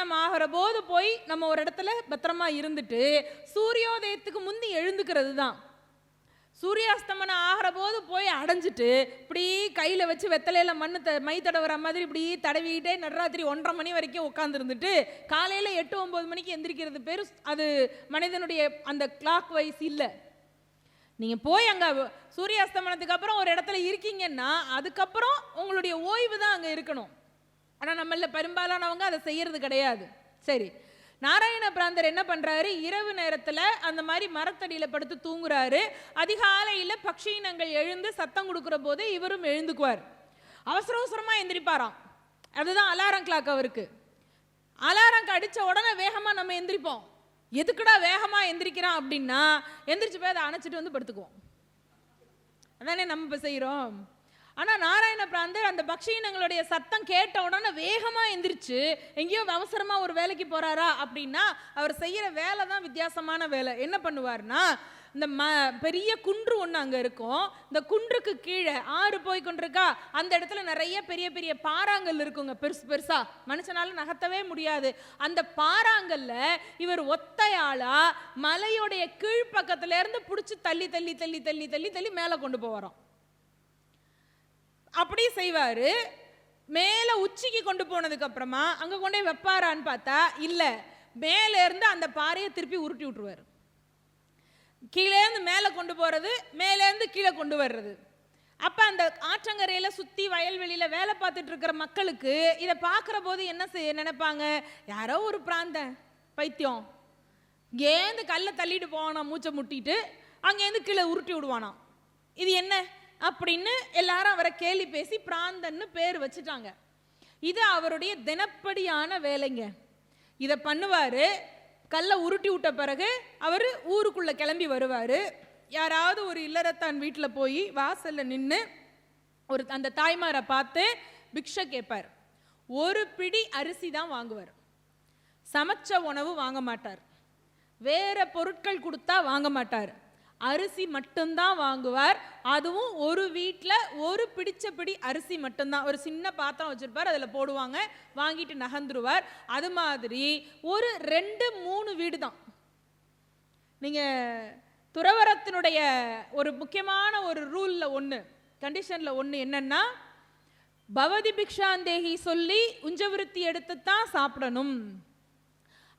அஸ்தமனம் ஆகிற போது போய் நம்ம ஒரு இடத்துல பத்திரமா இருந்துட்டு சூரியோதயத்துக்கு முந்தி எழுந்துக்கிறது தான். சூரியாஸ்தமனம் ஆகிற போது போய் அடைஞ்சிட்டு இப்படி கையில் வச்சு வெத்தலையில மை தடவுற மாதிரி இப்படி தடவிக்கிட்டே நடுராத்திரி 1:30 மணி வரைக்கும் உட்காந்துருந்துட்டு காலையில் 8-9 மணிக்கு எந்திரிக்கிறது பேர் அது மனிதனுடைய அந்த கிளாக் வைஸ் இல்லை. நீங்கள் போய் அங்கே சூரியாஸ்தமனத்துக்கு அப்புறம் ஒரு இடத்துல இருக்கீங்கன்னா அதுக்கப்புறம் உங்களுடைய ஓய்வு தான் அங்கே இருக்கணும். ஆனால் நம்மள பெரும்பாலானவங்க அதை செய்யறது கிடையாது. சரி, நாராயண பிராந்தர் என்ன பண்றாரு, இரவு நேரத்தில் அந்த மாதிரி மரத்தடியில் படுத்து தூங்குறாரு. அதிகாலையில் பட்சி இனங்கள் எழுந்து சத்தம் கொடுக்குற போது இவரும் எழுந்துக்குவார். அவசர அவசரமாக எந்திரிப்பாராம். அதுதான் அலாரம் கிளாக் அவருக்கு. அலாரம் அடித்த உடனே வேகமாக நம்ம எந்திரிப்போம். எதுக்குடா வேகமாக எந்திரிக்கிறான் அப்படின்னா எந்திரிச்சு போய் அதை அணைச்சிட்டு வந்து படுத்துக்குவோம். அதானே நம்ம இப்போ செய்கிறோம். ஆனால் நாராயண பிராந்தர் அந்த பக்ஷியினங்களுடைய சத்தம் கேட்ட உடனே வேகமாக எந்திரிச்சு எங்கேயோ அவசரமாக ஒரு வேலைக்கு போகிறாரா அப்படின்னா அவர் செய்கிற வேலை தான் வித்தியாசமான வேலை. என்ன பண்ணுவார்னா, இந்த பெரிய குன்று ஒன்று அங்கே இருக்கும். இந்த குன்றுக்கு கீழே ஆறு போய் கொண்டிருக்கா, அந்த இடத்துல நிறைய பெரிய பெரிய பாறாங்கல் இருக்குங்க, பெருசு பெருசா, மனுஷனால நகர்த்தவே முடியாது. அந்த பாறாங்கல்ல இவர் ஒத்தையாளா மலையோடைய கீழ்ப்பக்கத்துல இருந்து பிடிச்சி தள்ளி தள்ளி தள்ளி தள்ளி தள்ளி தள்ளி மேலே கொண்டு போவாராம். அப்படி செய்வாரு. மேல உச்சிக்கு கொண்டு போனதுக்கு அப்புறமா அங்க கொண்டே வைப்பாரான்னு பார்த்தா இல்ல, மேல இருந்து அந்த பாறையை திருப்பி உருட்டி விட்டுருவாரு. கீழே இருந்து மேலே கொண்டு போறது, மேலே இருந்து கீழே கொண்டு வர்றது. அப்ப அந்த ஆற்றங்கரையில சுத்தி வயல்வெளியில வேலை பார்த்துட்டு இருக்கிற மக்களுக்கு இதை பார்க்கிற போது என்ன நினைப்பாங்க, யாரோ ஒரு பிராந்தன் பைத்தியம் இங்கேருந்து கல்லை தள்ளிட்டு போவானா, மூச்சை முட்டிட்டு அங்கேருந்து கீழே உருட்டி விடுவானா, இது என்ன அப்படின்னு எல்லாரும் அவரை கேலி பேசி பிராந்தன்னு பேர் வச்சுட்டாங்க. இது அவருடைய தினப்படியான வேலைங்க. இதை பண்ணுவாரு. கல்லை உருட்டி விட்ட பிறகு அவர் ஊருக்குள்ள கிளம்பி வருவார். யாராவது ஒரு இல்லறத்தான் வீட்டில் போய் வாசல்ல நின்று ஒரு அந்த தாய்மாரை பார்த்து பிக்ஷை கேட்பார். ஒரு பிடி அரிசி தான் வாங்குவார். சமைச்ச உணவு வாங்க மாட்டார். வேற பொருட்கள் கொடுத்தா வாங்க மாட்டார். அரிசி மட்டும்தான் வாங்குவார். அதுவும் ஒரு வீட்டில் ஒரு பிடிச்ச பிடி அரிசி மட்டும்தான். ஒரு சின்ன பாத்திரம் வச்சிருப்பார், அதில் போடுவாங்க, வாங்கிட்டு நகர்ந்துருவார். அது மாதிரி ஒரு 2-3 வீடு தான். நீங்கள் துறவரத்தினுடைய ஒரு முக்கியமான ஒரு ரூலில் ஒன்று, கண்டிஷனில் ஒன்று என்னன்னா, பவதி பிக்ஷாந்தேகி சொல்லி உஞ்சவிருத்தி எடுத்து தான் சாப்பிடணும்.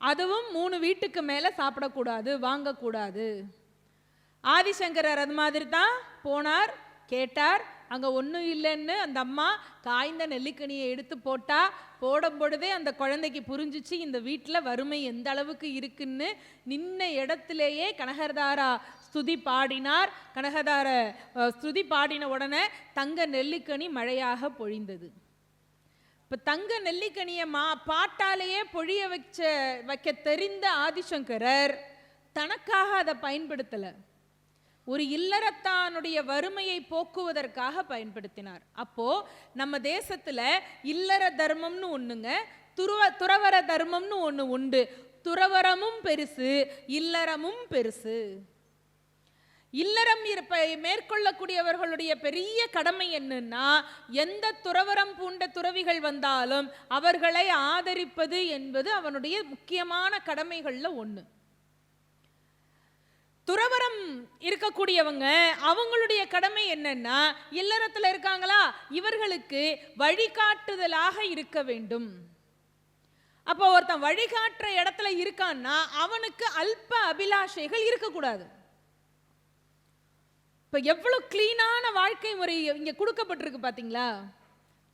அதுவும் 3 வீட்டுக்கு மேலே சாப்பிடக்கூடாது, வாங்கக்கூடாது. ஆதிசங்கரர் அது மாதிரி தான் போனார், கேட்டார். அங்கே ஒன்றும் இல்லைன்னு அந்த அம்மா காய்ந்த நெல்லிக்கனியை எடுத்து போட்டா, போடும் பொழுதே அந்த குழந்தைக்கு புரிஞ்சிச்சு இந்த வீட்டில் வறுமை எந்த அளவுக்கு இருக்குன்னு. நின்ன இடத்திலேயே கனகதாரா ஸ்துதி பாடினார். கனகதார ஸ்துதி பாடின உடனே தங்க நெல்லிக்கனி மழையாக பொழிந்தது. இப்போ தங்க நெல்லிக்கனியை பாட்டாலேயே பொழிய வைக்க தெரிந்த ஆதிசங்கரர் தனக்காக அதை பயன்படுத்தலை, ஒரு இல்லறத்தானுடைய வறுமையை போக்குவதற்காக பயன்படுத்தினார். அப்போ நம்ம தேசத்துல இல்லற தர்மம்னு ஒண்ணுங்க, துறவர தர்மம்னு ஒண்ணு உண்டு. துறவரமும் பெருசு, இல்லறமும் பெருசு. இல்லறம் மேற்கொள்ளக்கூடியவர்களுடைய பெரிய கடமை என்னன்னா, எந்த துறவரம் பூண்ட துறவிகள் வந்தாலும் அவர்களை ஆதரிப்பது என்பது அவனுடைய முக்கியமான கடமைகள்ல ஒண்ணு. துறவரம் இருக்கக்கூடியவங்க அவங்களுடைய கடமை என்னன்னா, இல்லறத்தில் இருக்காங்களா இவர்களுக்கு வழிகாட்டுதலாக இருக்க வேண்டும். அப்போ ஒருத்தன் வழிகாட்டுற இடத்துல இருக்கான்னா அவனுக்கு அல்ப அபிலாஷைகள் இருக்கக்கூடாது. இப்போ எவ்வளவு கிளீனான வாழ்க்கை முறை இங்க கொடுக்கப்பட்டிருக்கு பாத்தீங்களா?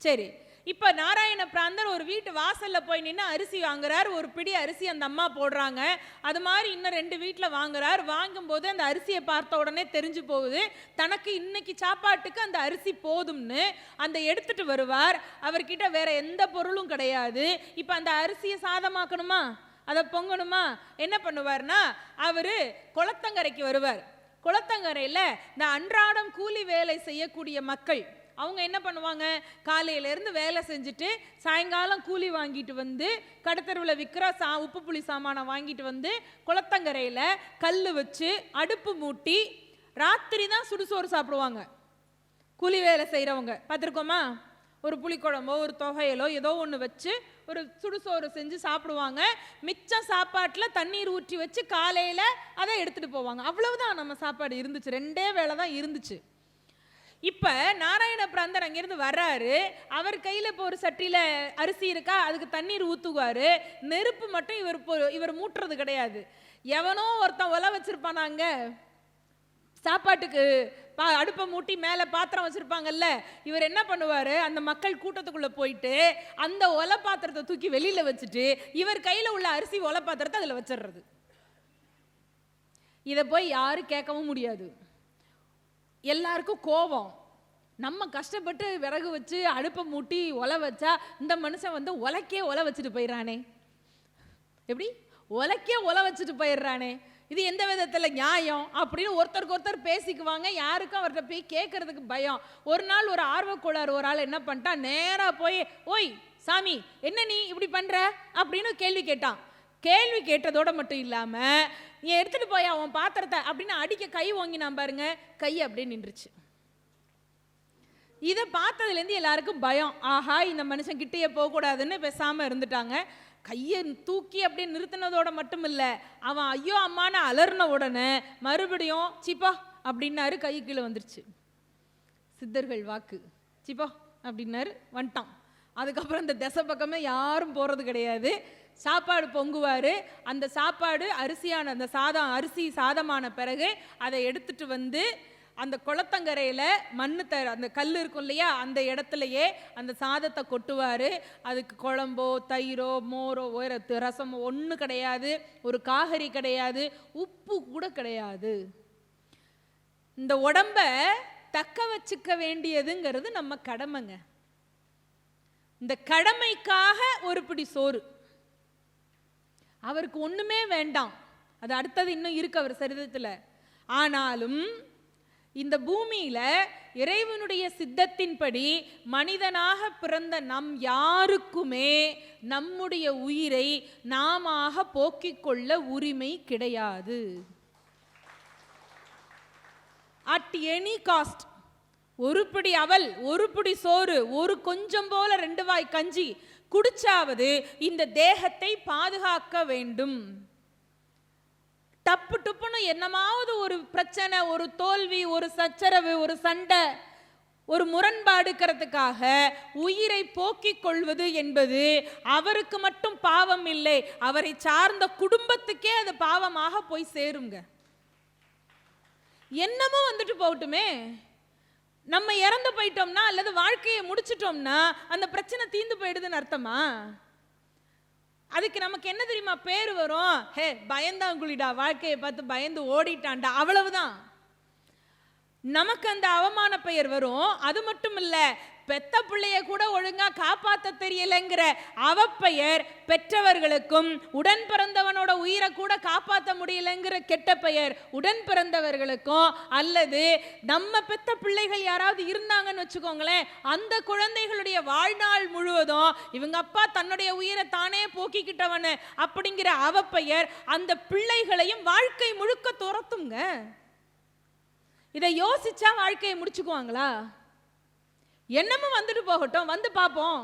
சரி, இப்போ நாராயண பிராந்தர் ஒரு வீட்டு வாசல்ல போய் நின்று அரிசி வாங்குறார். ஒரு பிடி அரிசி அந்த அம்மா போடுறாங்க. அது மாதிரி இன்னும் 2 வீட்டில் வாங்குறார். வாங்கும்போது அந்த அரிசியை பார்த்த உடனே தெரிஞ்சு போகுது தனக்கு இன்னைக்கு சாப்பாட்டுக்கு அந்த அரிசி போதும்னு. அந்த எடுத்துட்டு வருவார். அவர்கிட்ட வேற எந்த பொருளும் கிடையாது. இப்போ அந்த அரிசியை சாதமாக்கணுமா, அதை பொங்கணுமா, என்ன பண்ணுவார்னா அவரு குளத்தங்கரைக்கு வருவார். குளத்தங்கரையில் இந்த அன்றாடம் கூலி வேலை செய்யக்கூடிய மக்கள் அவங்க என்ன பண்ணுவாங்க, காலையிலேருந்து வேலை செஞ்சுட்டு சாயங்காலம் கூலி வாங்கிட்டு வந்து கடத்தருவில் விற்கிற உப்பு புளி சாமானை வாங்கிட்டு வந்து குளத்தங்கரையில் கல் வச்சு அடுப்பு மூட்டி ராத்திரி தான் சுடுசோறு சாப்பிடுவாங்க. கூலி வேலை செய்கிறவங்க பார்த்துருக்கோமா? ஒரு புளிக்குழம்போ ஒரு தொகையலோ ஏதோ ஒன்று வச்சு ஒரு சுடுசோறு செஞ்சு சாப்பிடுவாங்க. மிச்சம் சாப்பாட்டில் தண்ணீர் ஊற்றி வச்சு காலையில் அதை எடுத்துகிட்டு போவாங்க. அவ்வளவுதான் நம்ம சாப்பாடு இருந்துச்சு. 2 வேளை தான் இருந்துச்சு. இப்போ நாராயண பிராந்தர் அங்கேருந்து வர்றாரு. அவர் கையில் இப்போ ஒரு சட்டியில் அரிசி இருக்கா, அதுக்கு தண்ணீர் ஊற்றுவார். நெருப்பு மட்டும் இவர் மூட்டுறது கிடையாது. எவனோ ஒருத்தன் ஒலை வச்சிருப்பானாங்க சாப்பாட்டுக்கு, அடுப்பை மூட்டி மேலே பாத்திரம் வச்சுருப்பாங்கல்ல. இவர் என்ன பண்ணுவார், அந்த மக்கள் கூட்டத்துக்குள்ளே போயிட்டு அந்த ஒலை பாத்திரத்தை தூக்கி வெளியில் வச்சுட்டு இவர் கையில் உள்ள அரிசி ஒலை பாத்திரத்தை அதில் வச்சிடுறது. இதை போய் யாரும் கேட்கவும் முடியாது. எல்லாருக்கும் கோபம். நம்ம கஷ்டப்பட்டு விறகு வச்சு அடுப்பை மூட்டி ஒலை வச்சா இந்த மனுஷன் ஒலைக்கே ஒலை வச்சுட்டு போயிடுறானே, எப்படி ஒலைக்கே ஒலை வச்சுட்டு போயிடுறானே, இது எந்த விதத்தில் நியாயம் அப்படின்னு ஒருத்தருக்கு ஒருத்தர் பேசிக்குவாங்க. யாருக்கும் அவர்கிட்ட போய் கேட்கறதுக்கு பயம். ஒரு நாள் ஒரு ஆர்வக்கோளாறு ஒரு ஆள் என்ன பண்ணிட்டான், நேராக போய் ஓய் சாமி என்ன நீ இப்படி பண்ணுற அப்படின்னு கேள்வி கேட்டான். கேள்வி கேட்டதோட மட்டும் இல்லாமல் நீ எடுத்துகிட்டு போய் அவன் பாத்திரத்தை அப்படின்னு அடிக்க கை வாங்கினான் பாருங்க, கை அப்படியே நின்றுச்சு. இதை பார்த்ததுலேருந்து எல்லாருக்கும் பயம். ஆஹா இந்த மனுஷன் கிட்டேயே போகக்கூடாதுன்னு பேசாமல் இருந்துட்டாங்க. கையை தூக்கி அப்படியே நிறுத்தினதோட மட்டும் இல்லை, அவன் ஐயோ அம்மானு அலர்ன உடனே மறுபடியும் சிப்பா அப்படின்னாரு, கை கீழே வந்துருச்சு. சித்தர்கள் வாக்கு, சிப்பா அப்படின்னாரு, வந்துட்டான். அதுக்கப்புறம் இந்த திசை பக்கமே யாரும் போகிறது கிடையாது. சாப்பாடு பொங்குவார். அந்த சாப்பாடு அரிசியான அந்த அரிசி சாதமான பிறகு அதை எடுத்துட்டு வந்து அந்த குளத்தங்கரையில் அந்த கல் இருக்கும் இல்லையா, அந்த இடத்துலையே அந்த சாதத்தை கொட்டுவார். அதுக்கு குழம்போ தயிரோ மோரோ ரசமோ ஒன்றும் கிடையாது, ஒரு காய்கறி கிடையாது, உப்பு கூட கிடையாது. இந்த உடம்ப தக்க வச்சுக்க வேண்டியதுங்கிறது நம்ம கடமைங்க. இந்த கடமைக்காக ஒரு பிடி சோறு. அவருக்கு ஒண்ணுமே வேண்டாம், அது அடுத்தது இன்னும் இருக்கு அவர் சரிதத்தில். ஆனாலும் இந்த பூமியில இறைவனுடைய சித்தத்தின்படி மனிதனாக பிறந்த நம் யாருக்குமே நம்முடைய உயிரை நாம போக்கிக் கொள்ள உரிமை கிடையாது. At any cost. ஒரு பிடி அவல், ஒரு பிடி சோறு, ஒரு கொஞ்சம் போல 2 வாய் கஞ்சி குடிச்சாவது இந்த தேகத்தை பாதுகாக்க வேண்டும். டப்பு டப்புன்னு என்னமாவது ஒரு பிரச்சனை, ஒரு தோல்வி, ஒரு சச்சரவு, ஒரு சண்டை, ஒரு முரண்பாடுக்கிறதுக்காக உயிரை போக்கிக் கொள்வது என்பது அவருக்கு மட்டும் பாவம் இல்லை, அவரை சார்ந்த குடும்பத்துக்கே அது பாவமாக போய் சேருங்க. என்னமோ வந்துட்டு போகட்டுமே, நம்ம இறந்து போயிட்டோம்னா அல்லது வாழ்க்கையை முடிச்சிட்டோம்னா அந்த பிரச்சனை தீர்ந்து போயிடுதுன்னு அர்த்தமா? அதுக்கு நமக்கு என்ன தெரியுமா பேர் வரும்? ஹே பயந்தாங்குழிடா, வாழ்க்கையை பார்த்து பயந்து ஓடிட்டான்டா, அவ்வளவுதான். நமக்கு அந்த அவமான பெயர் வரும். அது மட்டும் இல்ல, பெத்த பிள்ளைய கூட ஒழுங்கா காப்பாத்த தெரியலைங்கிற அவப்பெயர் பெற்றவர்களுக்கும், உடன் பிறந்தவனோட உயிரை கூட காப்பாற்ற முடியலைங்கிற கெட்ட பெயர் உடன் பிறந்தவர்களுக்கும், அல்லது நம்ம பெத்த பிள்ளைகள் யாராவது இருந்தாங்கன்னு வச்சுக்கோங்களேன், அந்த குழந்தைகளுடைய வாழ்நாள் முழுவதும் இவங்க அப்பா தன்னுடைய உயிரை தானே போக்கிக்கிட்டவனு அப்படிங்கிற அவப்பெயர் அந்த பிள்ளைகளையும் வாழ்க்கை முழுக்க துரத்துங்க. இதை யோசிச்சா வாழ்க்கையை முடிச்சுக்குவாங்களா? என்னமும் வந்துட்டு போகட்டும், வந்து பார்ப்போம்.